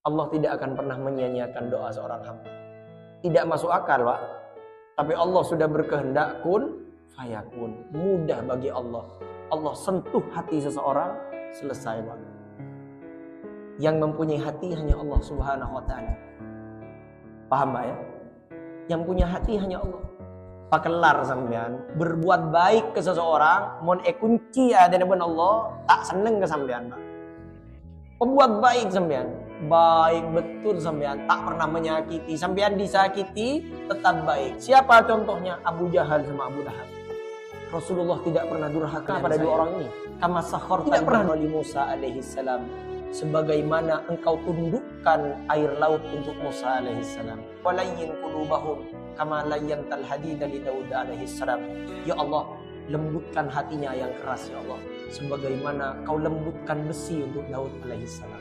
Allah tidak akan pernah menyia-nyiakan doa seorang hamba. Tidak masuk akal, Pak. Tapi Allah sudah berkehendak kun fayakun. Mudah bagi Allah. Allah sentuh hati seseorang, selesai, Pak. Yang mempunyai hati hanya Allah Subhanahu wa taala. Paham, Pak ya? Yang punya hati hanya Allah. Pakelar sampean berbuat baik ke seseorang, mon kunci ada depan Allah, tak seneng ke sampean, Pak. Pembuat baik sampean, baik betul sampean, tak pernah menyakiti. Sampean disakiti tetap baik. Siapa contohnya? Abu Jahal sama Abu Lahab. Rasulullah tidak pernah durhaka pada dua orang ini. Kama sakharta tidak pernah li Musa alaihi salam. Sebagaimana engkau tundukkan air laut untuk Musa alaihi salam. Walayyin qulubahum kama layyantal hadida li Daud alaihi salam. Ya Allah, lembutkan hatinya yang keras ya Allah, sebagaimana kau lembutkan besi untuk Daud alaihi salam.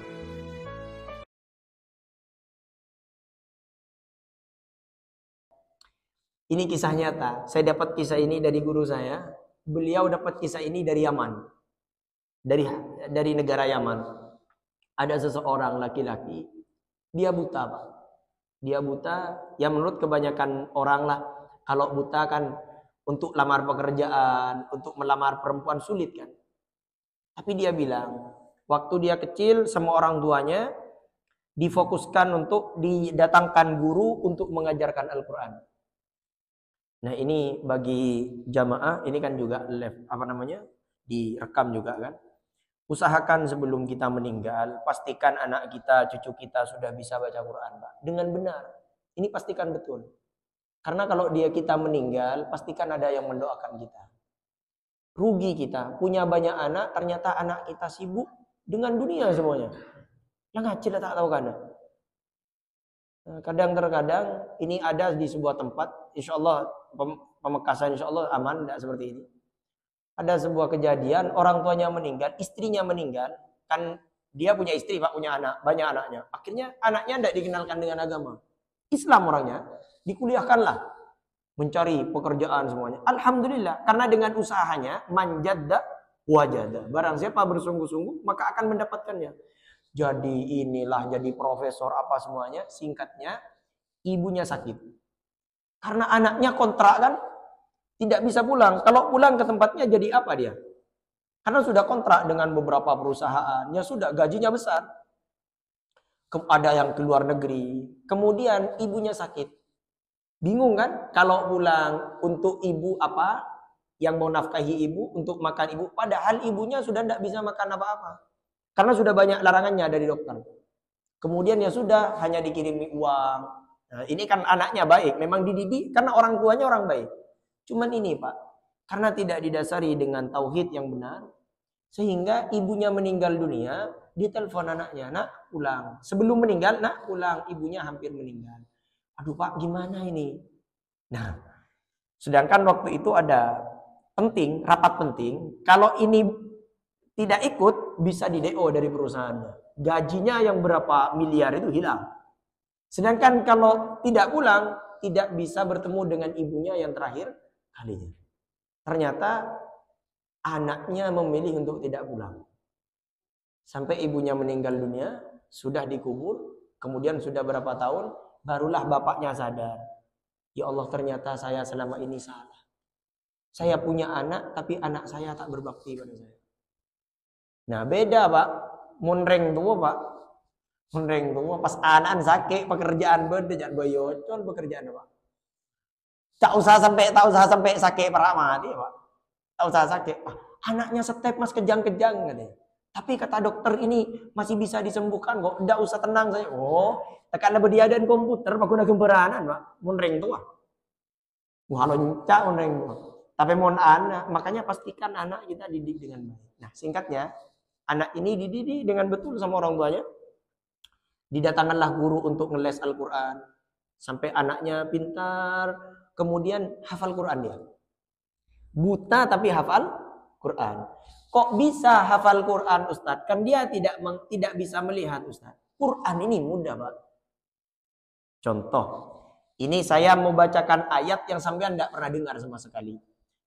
Ini kisah nyata. Saya dapat kisah ini dari guru saya. Beliau dapat kisah ini dari Yaman. Dari negara Yaman. Ada seseorang laki-laki, dia buta, Pak. Dia buta, ya menurut kebanyakan orang lah. Kalau buta kan untuk lamar pekerjaan, untuk melamar perempuan sulit kan. Tapi dia bilang, waktu dia kecil sama orang tuanya difokuskan untuk didatangkan guru untuk mengajarkan Al-Quran. Nah ini bagi jamaah, ini kan juga direkam juga kan. Usahakan sebelum kita meninggal, pastikan anak kita, cucu kita sudah bisa baca Quran, Pak. Dengan benar. Ini pastikan betul. Karena kalau kita meninggal, pastikan ada yang mendoakan kita. Rugi kita. Punya banyak anak, ternyata anak kita sibuk dengan dunia semuanya. Yang ngacil tak tahu kan. Kadang-kadang ini ada di sebuah tempat, insya Allah Pamekasan insya Allah aman, tidak seperti ini. Ada sebuah kejadian, orang tuanya meninggal, istrinya meninggal, kan dia punya istri, Pak, punya anak, banyak anaknya. Akhirnya anaknya tidak dikenalkan dengan agama. Islam orangnya, dikuliahkanlah, mencari pekerjaan semuanya. Alhamdulillah, karena dengan usahanya, manjadda wajada. Barang siapa bersungguh-sungguh, maka akan mendapatkannya. Jadi jadi profesor, apa semuanya. Singkatnya, ibunya sakit. Karena anaknya kontrak kan, tidak bisa pulang. Kalau pulang ke tempatnya jadi apa dia? Karena sudah kontrak dengan beberapa perusahaan. Ya sudah, gajinya besar. Ada yang ke luar negeri. Kemudian ibunya sakit. Bingung kan? Kalau pulang untuk ibu apa? Yang mau nafkahi ibu, untuk makan ibu. Padahal ibunya sudah tidak bisa makan apa-apa. Karena sudah banyak larangannya dari dokter. Kemudian ya sudah, hanya dikirimi uang. Nah, ini kan anaknya baik. Memang dididik karena orang tuanya orang baik. Cuman ini, Pak, karena tidak didasari dengan tauhid yang benar, sehingga ibunya meninggal dunia, ditelepon anaknya, nak pulang. Sebelum meninggal, nak pulang, ibunya hampir meninggal. Aduh Pak, gimana ini? Nah, sedangkan waktu itu ada rapat penting, kalau ini tidak ikut, bisa di DO dari perusahaannya. Gajinya yang berapa miliar itu hilang. Sedangkan kalau tidak pulang, tidak bisa bertemu dengan ibunya yang terakhir kalinya. Ternyata anaknya memilih untuk tidak pulang. Sampai ibunya meninggal dunia, sudah dikubur, kemudian sudah berapa tahun, barulah bapaknya sadar. Ya Allah, ternyata saya selama ini salah. Saya punya anak, tapi anak saya tak berbakti pada saya. Nah beda, Pak. Munreng tua, Pak. Munreng tua, pas anak sakit, pekerjaan beda, jangan bayocol pekerjaan, Pak. Tak usah sampai sakit parah mati, Pak. Tak usah sakit. Anaknya step mas kejang-kejang katanya. Tapi kata dokter ini masih bisa disembuhkan kok. Tidak usah tenang saya. Oh, tekan lebih dan komputer pakai gemberanan, Pak. Munreng tua. Wah, loncak munreng tua. Tapi mon anak, makanya pastikan anak kita didik dengan baik. Nah, singkatnya, anak ini dididik dengan betul sama orang tuanya. Didatangkanlah guru untuk ngeles Al-Quran. Sampai anaknya pintar, kemudian hafal Quran dia. Buta tapi hafal Quran. Kok bisa hafal Quran, Ustadz? Kan dia tidak bisa melihat, Ustadz. Quran ini mudah, Pak. Contoh, ini saya mau bacakan ayat yang sampean tidak pernah dengar sama sekali.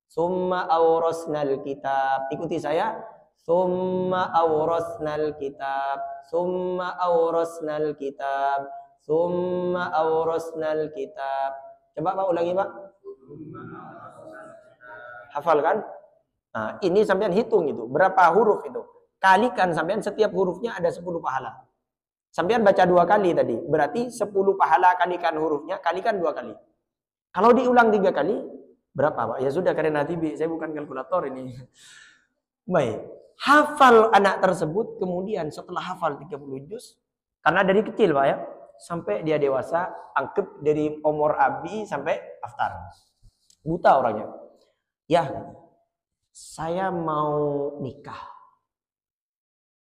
Summa awrasnal kitab. Ikuti saya. Summa awrasnal kitab. Summa awrasnal kitab. Summa awrasnal kitab. Coba Pak ulangi Pak. Hafal kan? Nah, ini sampean hitung itu. Berapa huruf itu? Kalikan sampean setiap hurufnya ada 10 pahala. Sampean baca 2 kali tadi. Berarti 10 pahala kalikan hurufnya, kalikan 2 kali. Kalau diulang 3 kali, berapa Pak? Ya sudah karena nanti saya bukan kalkulator ini. Baik. Hafal anak tersebut, kemudian setelah hafal 30 juz, karena dari kecil Pak ya, sampai dia dewasa, anggap dari umur abi sampai aftar. Buta orangnya. Ya, saya mau nikah.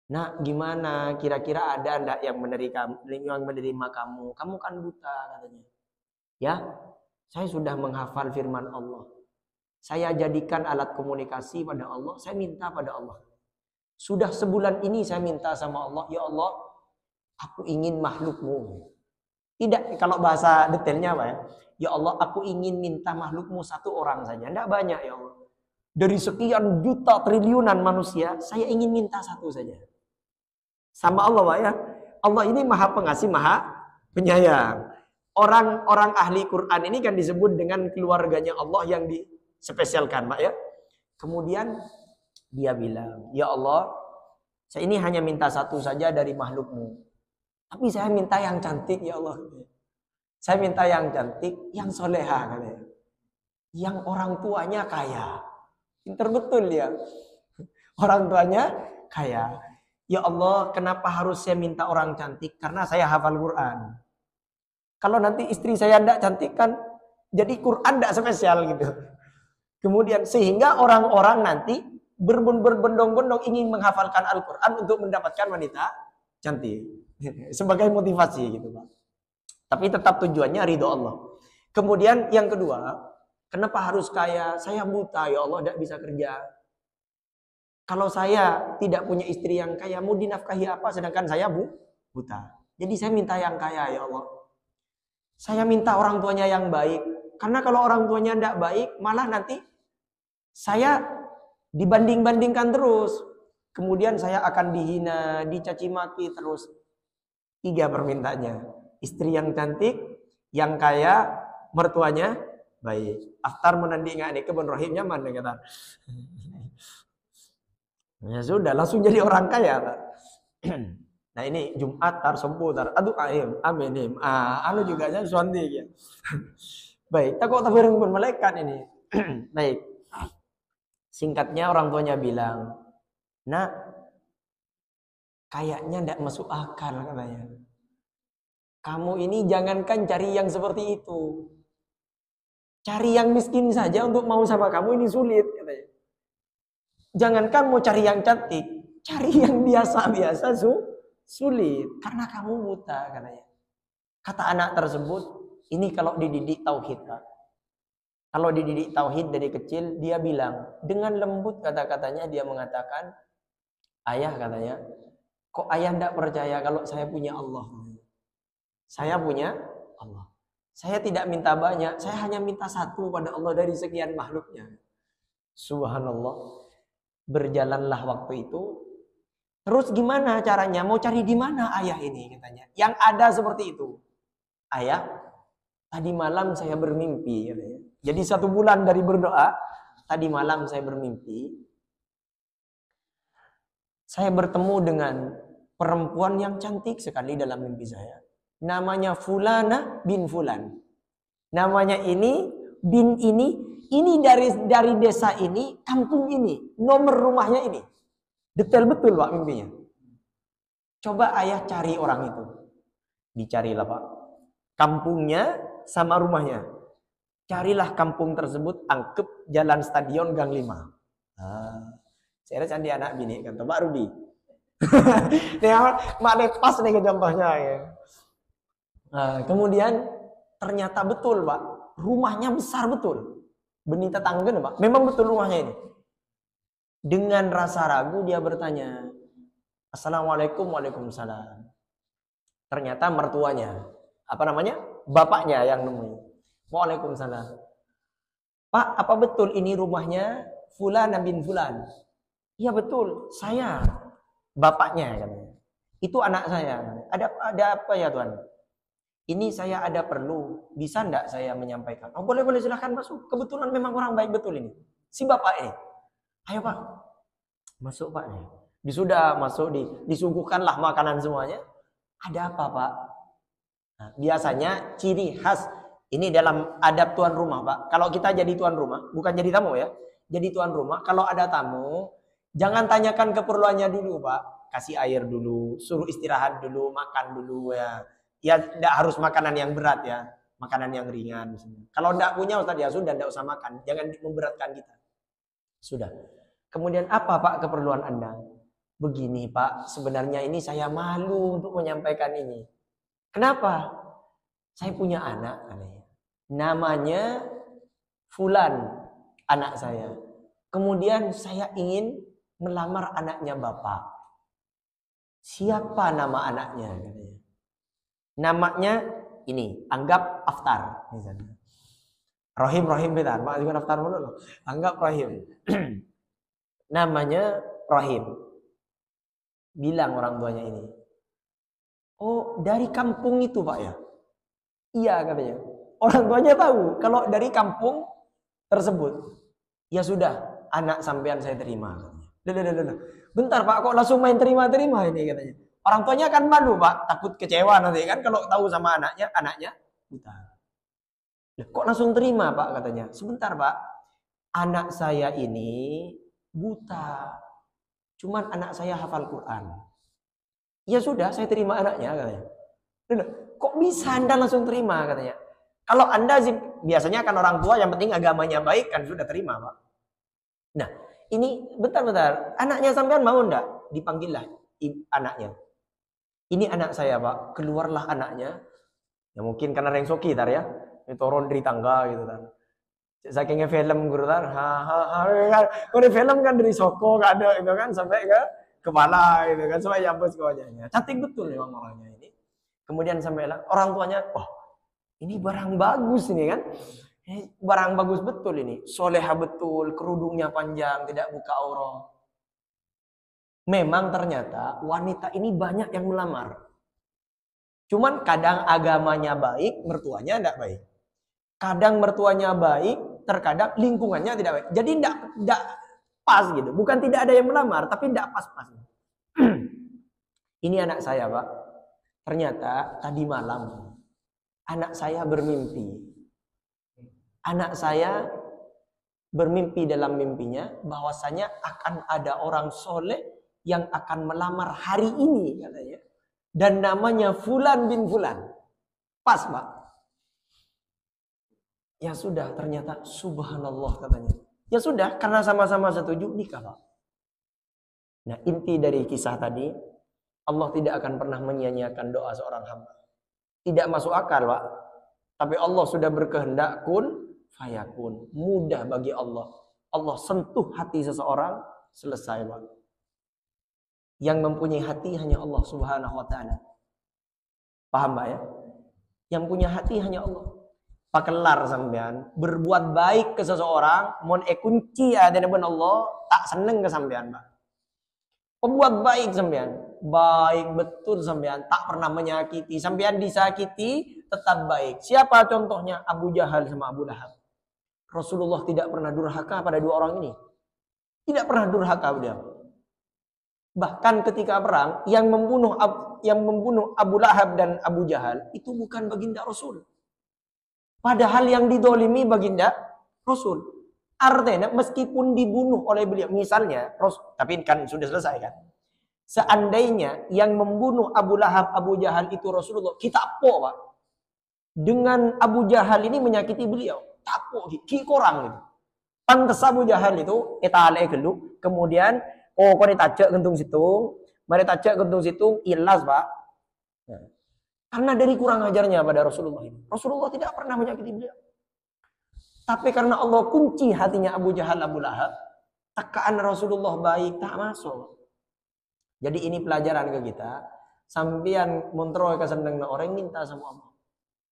Nah, gimana? Kira-kira ada enggak yang menerima kamu? Kamu kan buta katanya. Ya, saya sudah menghafal firman Allah. Saya jadikan alat komunikasi pada Allah. Saya minta pada Allah. Sudah sebulan ini saya minta sama Allah, ya Allah, aku ingin makhlukmu. Tidak, kalau bahasa detailnya Pak ya. Ya Allah, aku ingin minta makhlukmu 1 orang saja. Tidak banyak ya Allah. Dari sekian juta triliunan manusia, saya ingin minta 1 saja. Sama Allah Pak ya. Allah ini maha pengasih, maha penyayang. Orang-orang ahli Quran ini kan disebut dengan keluarganya Allah yang dispesialkan Pak ya. Kemudian dia bilang, ya Allah, saya ini hanya minta 1 saja dari makhlukmu. Tapi saya minta yang cantik ya Allah. Saya minta yang cantik, yang soleha katanya. Yang orang tuanya kaya. Pinter betul ya. Orang tuanya kaya. Ya Allah, kenapa harus saya minta orang cantik? Karena saya hafal Quran. Kalau nanti istri saya tidak cantik kan, jadi Quran tidak spesial gitu. Kemudian sehingga orang-orang nanti berbondong-bondong ingin menghafalkan Al-Quran untuk mendapatkan wanita cantik. Sebagai motivasi gitu Pak. Tapi tetap tujuannya ridho Allah. Kemudian yang kedua, kenapa harus kaya? Saya buta ya Allah, tidak bisa kerja. Kalau saya tidak punya istri yang kaya, mau dinafkahi apa? Sedangkan saya buta. Jadi saya minta yang kaya ya Allah. Saya minta orang tuanya yang baik. Karena kalau orang tuanya tidak baik, malah nanti saya dibanding-bandingkan terus. Kemudian saya akan dihina, dicaci maki terus. 3 permintaannya. Istri yang cantik, yang kaya, mertuanya baik. Aftar menanding ini kebun rohim nyaman kata. Ya sudah, langsung jadi orang kaya. Nah ini Jumat tar sempuh tar. Aduh amin. Anu juga nya suami ya. Baik, takut tabareng pun malaikat ini. Baik. Singkatnya orang tuanya bilang, "Nak, kayaknya tidak masuk akal," katanya. "Kamu ini jangankan cari yang seperti itu. Cari yang miskin saja untuk mau sama kamu ini sulit," katanya. Jangankan mau cari yang cantik, cari yang biasa-biasa sulit karena kamu buta katanya. Kata anak tersebut, ini kalau dididik tauhid, Pak. Kalau dididik tauhid dari kecil, dia bilang dengan lembut kata-katanya dia mengatakan, "Ayah," katanya, "kok ayah tidak percaya kalau saya punya Allah?" Saya punya Allah. Saya tidak minta banyak, saya hanya minta 1 pada Allah dari sekian makhluknya. Subhanallah. Berjalanlah waktu itu. Terus gimana caranya? Mau cari di mana ayah ini katanya? Yang ada seperti itu. "Ayah, tadi malam saya bermimpi," katanya. Jadi 1 bulan dari berdoa, tadi malam saya bermimpi. Saya bertemu dengan perempuan yang cantik sekali dalam mimpi saya. Namanya Fulana bin Fulan. Namanya ini, bin ini dari desa ini, kampung ini, nomor rumahnya ini. Detail betul Pak mimpinya. Coba ayah cari orang itu. Dicarilah Pak. Kampungnya sama rumahnya. Carilah kampung tersebut, angkep jalan stadion Gang 5. Saya candi anak bini kata Pak Rudi. Mak lepas nih ke contohnya ya. Kemudian ternyata betul Pak, rumahnya besar betul. Benih tetangga Pak, memang betul rumahnya ini. Dengan rasa ragu dia bertanya, "Assalamualaikum." "Waalaikumsalam." Ternyata mertuanya, apa namanya? Bapaknya yang nemuin. "Waalaikumsalam." "Pak, apa betul ini rumahnya Fulan bin Fulan?" Iya betul, saya bapaknya katanya. Itu anak saya. Ada apa ya Tuhan? Ini saya ada perlu, bisa enggak saya menyampaikan? Oh boleh silahkan masuk. Kebetulan memang orang baik betul ini. Si bapak ini. Ayo Pak, masuk Pak. Sudah masuk disuguhkanlah makanan semuanya. Ada apa Pak? Nah, biasanya ciri khas ini dalam adab tuan rumah Pak. Kalau kita jadi tuan rumah, bukan jadi tamu ya. Jadi tuan rumah, kalau ada tamu, jangan tanyakan keperluannya dulu Pak. Kasih air dulu, suruh istirahat dulu, makan dulu ya. Ya tidak harus makanan yang berat ya. Makanan yang ringan misalnya. Kalau tidak punya Ustaz ya sudah tidak usah makan. Jangan memberatkan kita. Sudah. Kemudian apa Pak keperluan Anda? Begini Pak, sebenarnya ini saya malu untuk menyampaikan ini. Kenapa? Saya punya anak katanya. Namanya Fulan, anak saya. Kemudian saya ingin melamar anaknya Bapak. Siapa nama anaknya katanya? Namanya ini, anggap Aftar misalnya. Rohim bentar, Mak juga Aftar dulu. Anggap Rohim. Namanya Rohim. Bilang orang tuanya ini. Oh, dari kampung itu Pak ya? Iya katanya. Orang tuanya tahu kalau dari kampung tersebut. Ya sudah, anak sampean saya terima katanya. Bentar Pak, kok langsung main terima ini katanya. Orang tuanya kan malu Pak, takut kecewa nanti kan kalau tahu sama anaknya buta. Kok langsung terima Pak katanya. Sebentar Pak, anak saya ini buta. Cuman anak saya hafal Quran. Ya sudah, saya terima anaknya katanya. Kok bisa Anda langsung terima katanya? Kalau Anda sih biasanya kan orang tua yang penting agamanya baik kan sudah terima Pak. Nah, ini bentar. Anaknya sampean mau enggak? Dipanggillah anaknya. Ini anak saya Pak. Keluarlah anaknya. Ya mungkin karena rengsoki tar ya. Turun dari tangga gitu kan. Sakingnya film guru tar. Kalau film kan dari soko gak ada itu kan sampai ke kepala gitu kan sampai nyambut ke wajahnya. Cantik betul memang orangnya ini. Kemudian sampai orang tuanya, "Oh, ini barang bagus ini kan. Barang bagus betul ini. Soleha betul, kerudungnya panjang, tidak buka aurat." Memang ternyata wanita ini banyak yang melamar. Cuman kadang agamanya baik, mertuanya tidak baik. Kadang mertuanya baik, terkadang lingkungannya tidak baik. Jadi tidak pas gitu. Bukan tidak ada yang melamar, tapi tidak pas-pas. Ini anak saya Pak. Ternyata tadi malam anak saya bermimpi. Anak saya bermimpi dalam mimpinya bahwasanya akan ada orang soleh yang akan melamar hari ini katanya. Dan namanya Fulan bin Fulan. Pas Pak. Ya sudah, ternyata subhanallah katanya. Ya sudah, karena sama-sama setuju nikah Pak. Nah, inti dari kisah tadi, Allah tidak akan pernah menyia-nyiakan doa seorang hamba. Tidak masuk akal Pak. Tapi Allah sudah berkehendak kun fayakun. Mudah bagi Allah. Allah sentuh hati seseorang, selesai Pak. Yang mempunyai hati hanya Allah Subhanahu wa taala. Paham Pak ya? Yang punya hati hanya Allah. Pakelar sampean berbuat baik ke seseorang, mon kunci ada dengan Allah, tak seneng ke sampean Pak. Pembuat baik sampean, baik betul sampean, tak pernah menyakiti. Sampean disakiti tetap baik. Siapa contohnya? Abu Jahal sama Abu Lahab. Rasulullah tidak pernah durhaka pada dua orang ini. Tidak pernah durhaka dia. Bahkan ketika perang yang membunuh Abu Lahab dan Abu Jahal itu bukan baginda Rasul. Padahal yang didolimi baginda Rasul. Artinya meskipun dibunuh oleh beliau, misalnya, tapi kan sudah selesai kan. Seandainya yang membunuh Abu Lahab, Abu Jahal itu Rasulullah, kita apa Pak? Dengan Abu Jahal ini menyakiti beliau. Tak apa, korang gitu. Pantes Abu Jahal itu, etale gelu, kemudian, kau ditajak gentung situ, mari tajak gentung situ, ilas Pak. Nah. Karena dari kurang ajarnya pada Rasulullah ini. Rasulullah tidak pernah menyakiti beliau. Tapi karena Allah kunci hatinya Abu Jahal, Abu Lahab, tekaan Rasulullah baik, tak masuk. Jadi ini pelajaran ke kita. Sampian montrol kesendang orang minta sama Allah.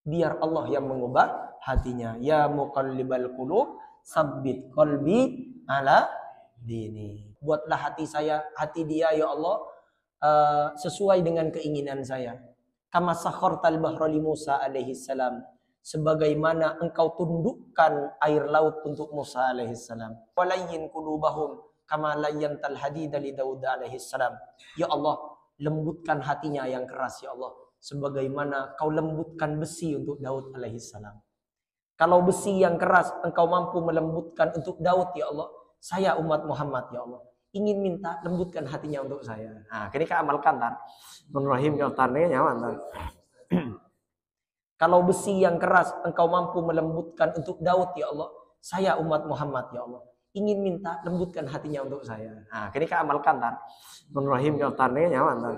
Biar Allah yang mengubah hatinya. Ya muqallibal qulub, sabbit qalbi ala dini. buatlah hati saya, hati dia ya Allah sesuai dengan keinginan saya. Kama sakhartal bahra li Musa alaihi salam, sebagaimana engkau tundukkan air laut untuk Musa alaihi salam. Walayyin qulubahum kama layyantal hadida li Daud alaihi salam. Ya Allah, lembutkan hatinya yang keras ya Allah, sebagaimana kau lembutkan besi untuk Daud alaihi salam. Kalau besi yang keras engkau mampu melembutkan untuk Daud ya Allah, saya umat Muhammad ya Allah ingin minta lembutkan hatinya untuk saya. Nah, kini kita amalkan tan. Menurahim kau tannya nyaman tan. Kalau besi yang keras engkau mampu melembutkan untuk Daud ya Allah, saya umat Muhammad ya Allah ingin minta lembutkan hatinya untuk saya. Nah, kini kita amalkan tan. Menurahim kau tannya nyaman tan.